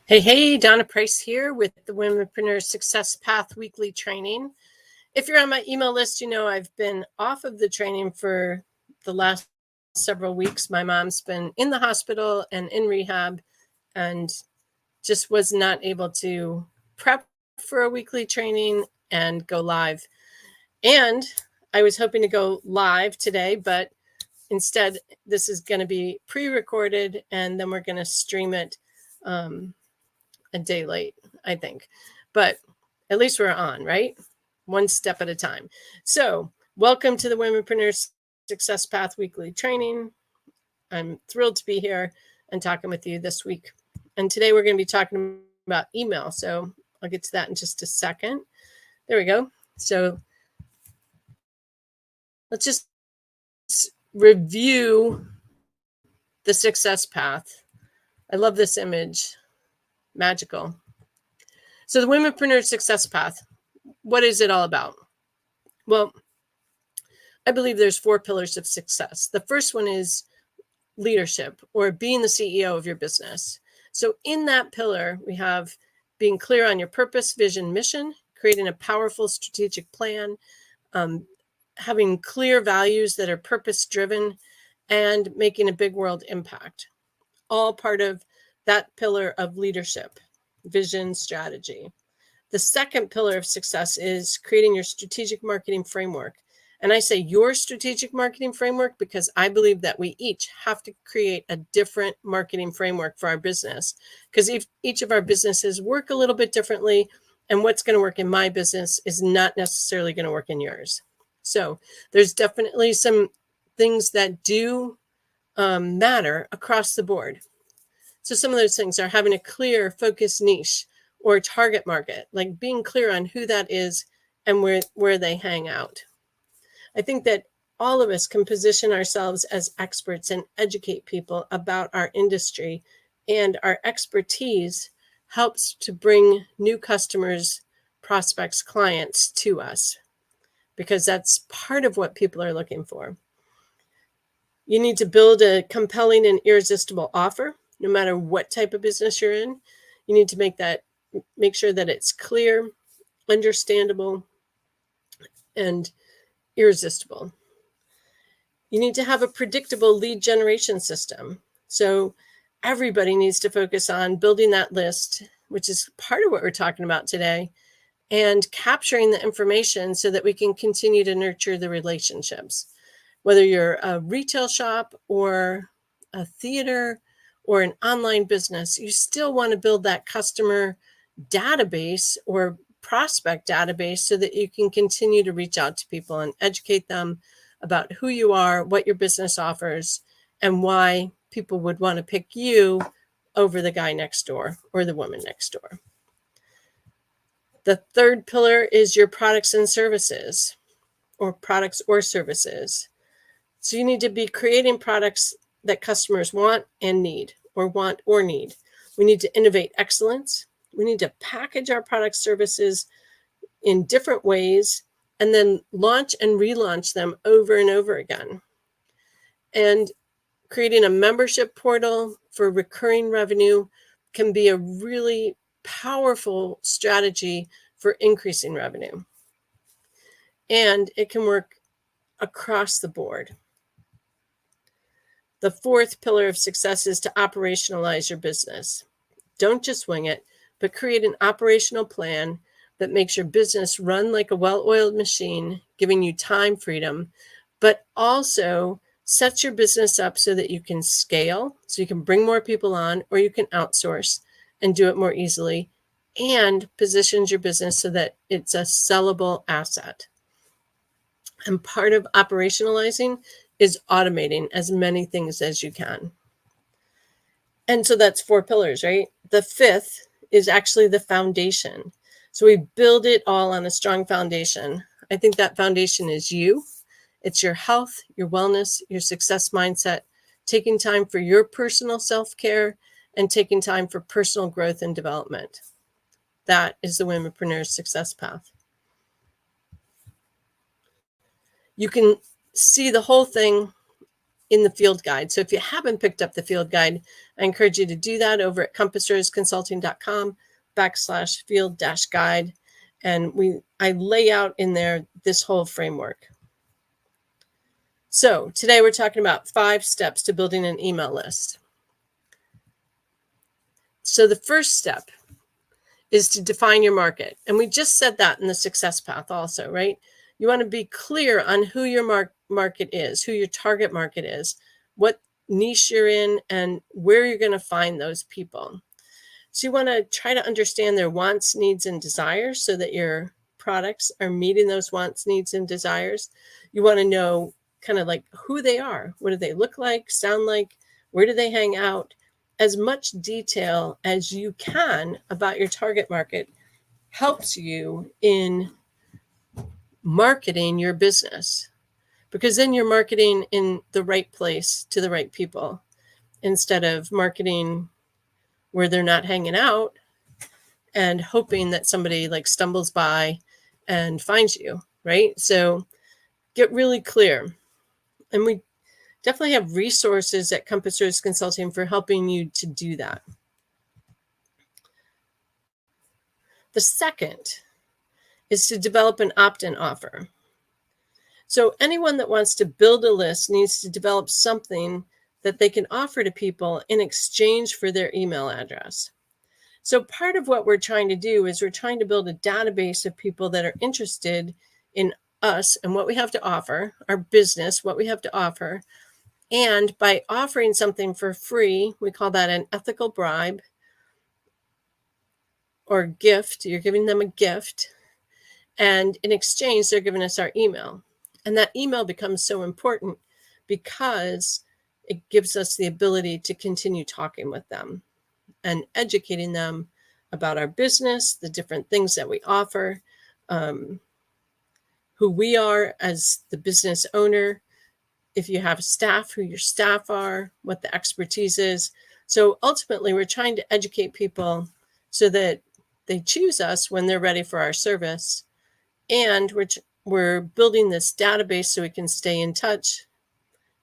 Hey, Donna Price here with the Womenpreneur Success Path weekly training. If you're on my email list, you know I've been off of the training for the last several weeks. My mom's been in the hospital and in rehab and just was not able to prep for a weekly training and go live. And I was hoping to go live today, but instead this is going to be pre-recorded and then we're going to stream it a day late, I think. But at least we're on, right? One step at a time. So welcome to the Womenpreneur Success Path weekly training. I'm thrilled to be here and talking with you this week. And today we're going to be talking about email. So I'll get to that in just a second. There we go. So let's just review the success path. I love this image. Magical. So the Womenpreneur Success Path, what is it all about? Well, I believe there's 4 pillars of success. The first one is leadership, or being the CEO of your business. So in that pillar, we have being clear on your purpose, vision, mission, creating a powerful strategic plan, having clear values that are purpose-driven, and making a big world impact. All part of that pillar of leadership, vision, strategy. The second pillar of success is creating your strategic marketing framework. And I say your strategic marketing framework because I believe that we each have to create a different marketing framework for our business, because each of our businesses work a little bit differently, and what's going to work in my business is not necessarily going to work in yours. So there's definitely some things that do matter across the board. So some of those things are having a clear focus niche or target market, like being clear on who that is and where they hang out. I think that all of us can position ourselves as experts and educate people about our industry, and our expertise helps to bring new customers, prospects, clients to us, because that's part of what people are looking for. You need to build a compelling and irresistible offer, no matter what type of business you're in. You need to make sure that it's clear, understandable, and irresistible. You need to have a predictable lead generation system. So everybody needs to focus on building that list, which is part of what we're talking about today, and capturing the information so that we can continue to nurture the relationships. Whether you're a retail shop or a theater or an online business, you still want to build that customer database or prospect database so that you can continue to reach out to people and educate them about who you are, what your business offers, and why people would want to pick you over the guy next door or the woman next door. The third pillar is your products and services, or products or services. So you need to be creating products that customers want and need, or want or need. We need to innovate excellence. We need to package our product services in different ways and then launch and relaunch them over and over again. And creating a membership portal for recurring revenue can be a really powerful strategy for increasing revenue. And it can work across the board. The fourth pillar of success is to operationalize your business. Don't just wing it, but create an operational plan that makes your business run like a well-oiled machine, giving you time freedom, but also sets your business up so that you can scale, so you can bring more people on, or you can outsource and do it more easily, and positions your business so that it's a sellable asset. And part of operationalizing is automating as many things as you can. And so that's 4 pillars, right? The fifth is actually the foundation. So we build it all on a strong foundation. I think that foundation is you. It's your health, your wellness, your success mindset, taking time for your personal self-care, and taking time for personal growth and development. That is the Womenpreneur Success Path. You can see the whole thing in the field guide. So if you haven't picked up the field guide, I encourage you to do that over at compassersconsulting.com/field-guide. And I lay out in there this whole framework. So today we're talking about 5 steps to building an email list. So the first step is to define your market. And we just said that in the success path also, right? You want to be clear on who your market is, who your target market is, what niche you're in, and where you're going to find those people. So you want to try to understand their wants, needs, and desires so that your products are meeting those wants, needs, and desires. You want to know kind of like who they are. What do they look like, sound like? Where do they hang out? As much detail as you can about your target market helps you in marketing your business, because then you're marketing in the right place to the right people instead of marketing where they're not hanging out and hoping that somebody like stumbles by and finds you, right? So get really clear. And we definitely have resources at Compassers Consulting for helping you to do that. The second is to develop an opt-in offer. So anyone that wants to build a list needs to develop something that they can offer to people in exchange for their email address. So part of what we're trying to do is we're trying to build a database of people that are interested in us and what we have to offer, our business, what we have to offer. And by offering something for free, we call that an ethical bribe or gift. You're giving them a gift. And in exchange, they're giving us our email. And that email becomes so important because it gives us the ability to continue talking with them and educating them about our business, the different things that we offer, who we are as the business owner, if you have staff, who your staff are, what the expertise is. So ultimately, we're trying to educate people so that they choose us when they're ready for our service. And we're building this database so we can stay in touch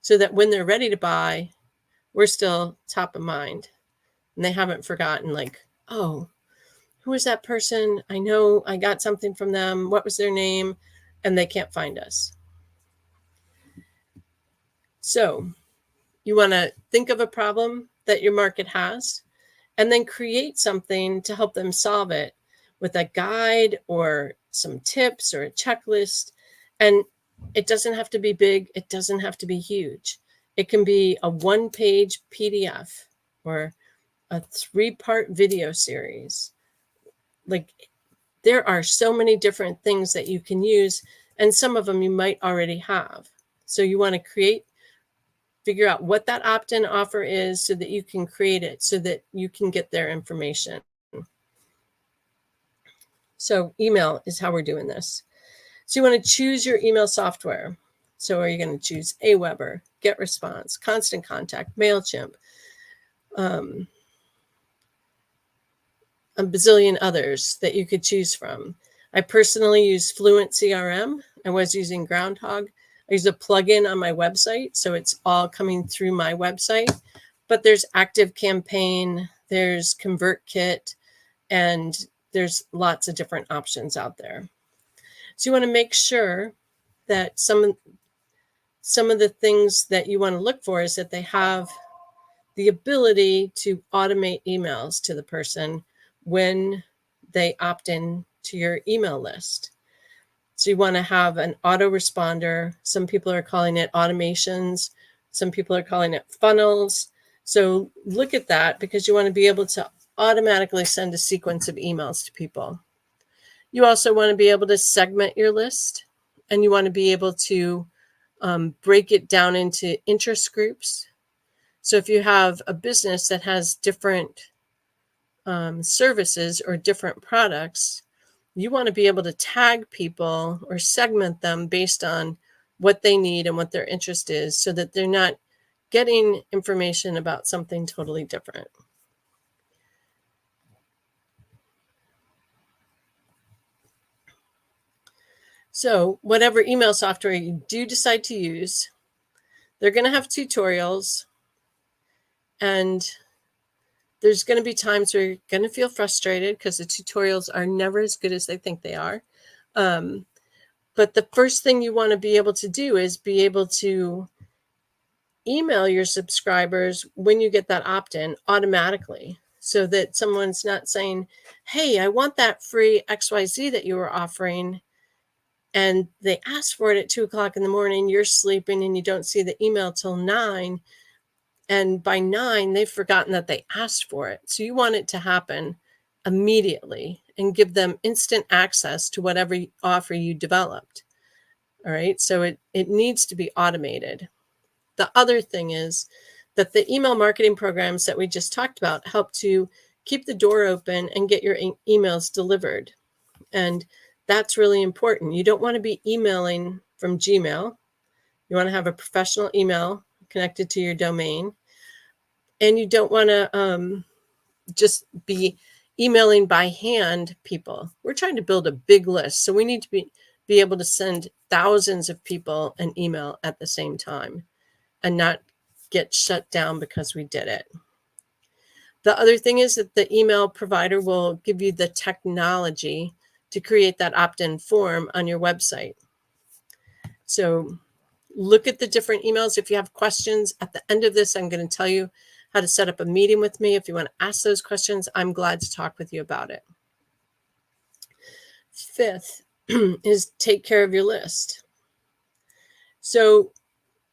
so that when they're ready to buy, we're still top of mind. And they haven't forgotten, like, oh, who is that person? I know I got something from them. What was their name? And they can't find us. So you want to think of a problem that your market has and then create something to help them solve it with a guide or some tips or a checklist. And it doesn't have to be big. It doesn't have to be huge. It can be a 1-page PDF or a 3-part video series. Like, there are so many different things that you can use, and some of them you might already have. So you want to figure out what that opt-in offer is so that you can create it, so that you can get their information. So email is how we're doing this. So you want to choose your email software. So are you going to choose Aweber, GetResponse, Constant Contact, MailChimp, a bazillion others that you could choose from. I personally use Fluent CRM. I was using Groundhog. I use a plugin on my website, so it's all coming through my website. But there's ActiveCampaign, there's ConvertKit, and there's lots of different options out there. So you want to make sure that some of the things that you want to look for is that they have the ability to automate emails to the person when they opt in to your email list. So you want to have an autoresponder. Some people are calling it automations. Some people are calling it funnels. So look at that, because you want to be able to automatically send a sequence of emails to people. You also want to be able to segment your list, and you want to be able to break it down into interest groups. So if you have a business that has different services or different products, you want to be able to tag people or segment them based on what they need and what their interest is, so that they're not getting information about something totally different. So whatever email software you do decide to use, They're going to have tutorials, and there's going to be times where you're going to feel frustrated because the tutorials are never as good as they think they are. But the first thing you want to be able to do is be able to email your subscribers when you get that opt-in automatically, so that someone's not saying, hey, I want that free XYZ that you were offering, and they asked for it at 2:00 in the morning, you're sleeping, and you don't see the email till 9. And by 9, they've forgotten that they asked for it. So you want it to happen immediately and give them instant access to whatever offer you developed. All right. So it needs to be automated. The other thing is that the email marketing programs that we just talked about help to keep the door open and get your emails delivered. And that's really important. You don't want to be emailing from Gmail. You want to have a professional email connected to your domain. And you don't want to just be emailing by hand people. We're trying to build a big list. So we need to be able to send thousands of people an email at the same time and not get shut down because we did it. The other thing is that the email provider will give you the technology to create that opt-in form on your website. So look at the different emails. If you have questions at the end of this, I'm going to tell you how to set up a meeting with me. If you want to ask those questions, I'm glad to talk with you about it. Fifth is take care of your list. So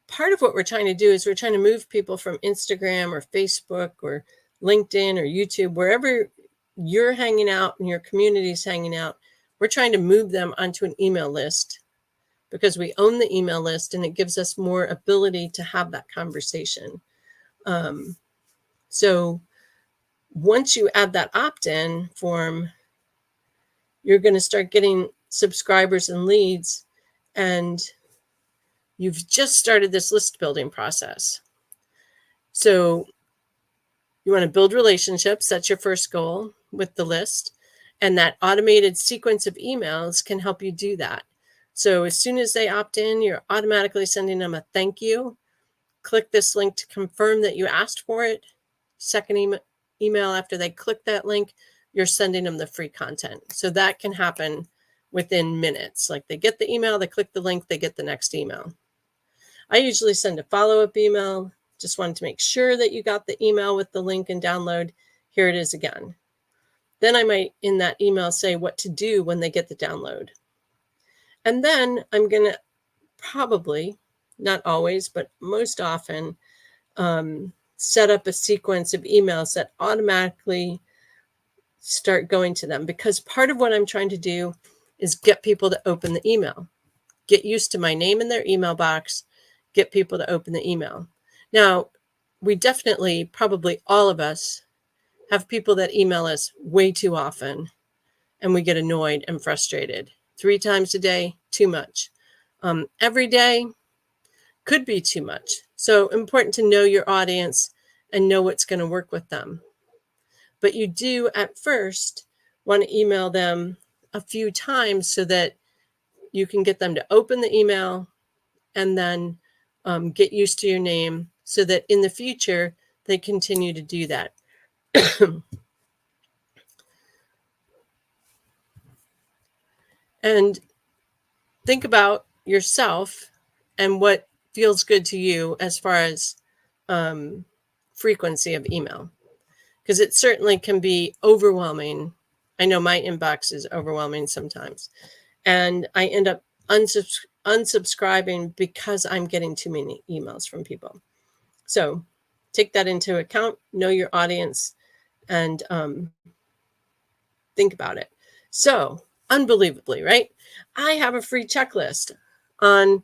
part of what we're trying to do is we're trying to move people from Instagram or Facebook or LinkedIn or YouTube, wherever you're hanging out and your community is hanging out. We're trying to move them onto an email list because we own the email list and it gives us more ability to have that conversation. So once you add that opt-in form, you're going to start getting subscribers and leads, and you've just started this list building process. So you want to build relationships. That's your first goal with the list. And that automated sequence of emails can help you do that. So as soon as they opt in, you're automatically sending them a thank you. Click this link to confirm that you asked for it. Second email after they click that link, you're sending them the free content. So that can happen within minutes. Like they get the email, they click the link, they get the next email. I usually send a follow-up email. Just wanted to make sure that you got the email with the link and download. Here it is again. Then I might in that email say what to do when they get the download. And then I'm going to probably, not always, but most often, set up a sequence of emails that automatically start going to them, because part of what I'm trying to do is get people to open the email, get used to my name in their email box, get people to open the email. Now, we definitely, probably all of us, have people that email us way too often, and we get annoyed and frustrated. 3 times a day, too much. Every day could be too much. So important to know your audience and know what's going to work with them. But you do at first want to email them a few times so that you can get them to open the email and then get used to your name so that in the future they continue to do that. And think about yourself and what feels good to you as far as frequency of email, because it certainly can be overwhelming. I know my inbox is overwhelming sometimes, and I end up unsubscribing because I'm getting too many emails from people. So take that into account, know your audience, and think about it. So unbelievably, right? I have a free checklist on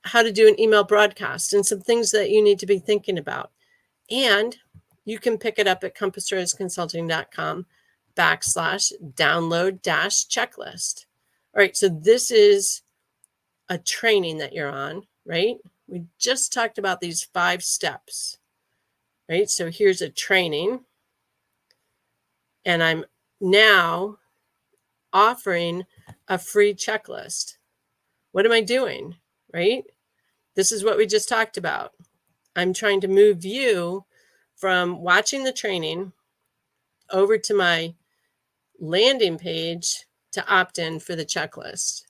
how to do an email broadcast and some things that you need to be thinking about. And you can pick it up at compassroseconsulting.com/download-checklist. All right, so this is a training that you're on, right? We just talked about these 5 steps, right? So here's a training, and I'm now offering a free checklist. What am I doing, right? This is what we just talked about. I'm trying to move you from watching the training over to my landing page to opt in for the checklist.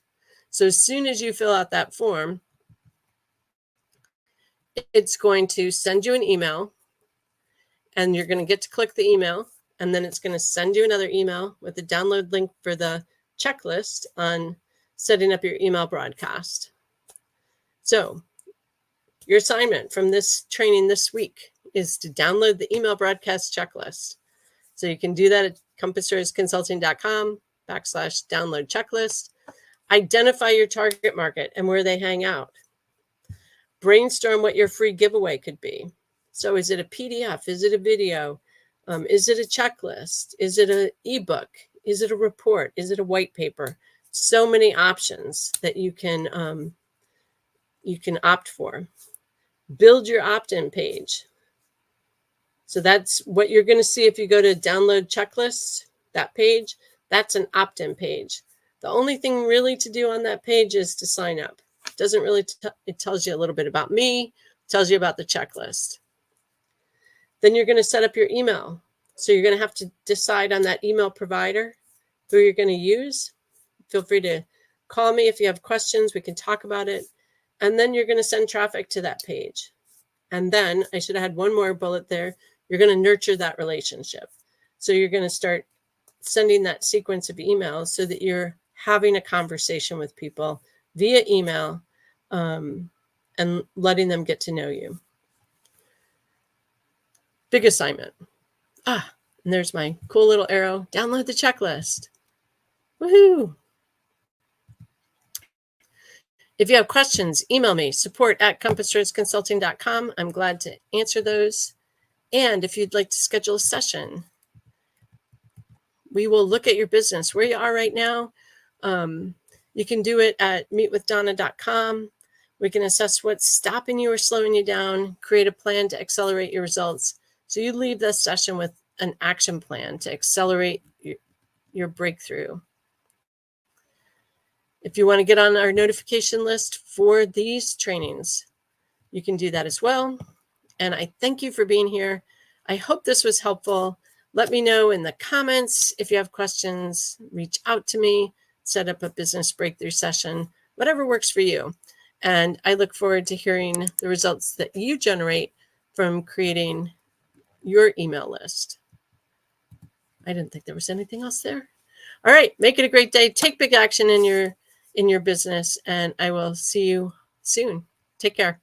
So as soon as you fill out that form, it's going to send you an email, and you're going to get to click the email, and then it's going to send you another email with a download link for the checklist on setting up your email broadcast. So your assignment from this training this week is to download the email broadcast checklist. So you can do that at compassstoursconsulting.com/download checklist. Identify your target market and where they hang out. Brainstorm what your free giveaway could be. So is it a PDF? Is it a video? Is it a checklist? Is it an ebook? Is it a report? Is it a white paper? So many options that you can opt for. Build your opt-in page. So that's what you're going to see if you go to download checklist, that page. That's an opt-in page. The only thing really to do on that page is to sign up. It doesn't really, it tells you a little bit about me, tells you about the checklist. Then you're going to set up your email. So you're going to have to decide on that email provider who you're going to use. Feel free to call me if you have questions. We can talk about it. And then you're going to send traffic to that page. And then I should have had one more bullet there. You're going to nurture that relationship. So you're going to start sending that sequence of emails so that you're having a conversation with people via email and letting them get to know you. Big assignment. And there's my cool little arrow. Download the checklist. Woohoo! If you have questions, email me, support@compassstoursconsulting.com. I'm glad to answer those. And if you'd like to schedule a session, we will look at your business, where you are right now. You can do it at meetwithdonna.com. We can assess what's stopping you or slowing you down, create a plan to accelerate your results. So you leave this session with an action plan to accelerate your breakthrough. If you want to get on our notification list for these trainings, you can do that as well. And I thank you for being here. I hope this was helpful. Let me know in the comments if you have questions. Reach out to me, set up a business breakthrough session, whatever works for you. And I look forward to hearing the results that you generate from creating your email list. I didn't think there was anything else there. All right, make it a great day. Take big action in your business, and I will see you soon. Take care.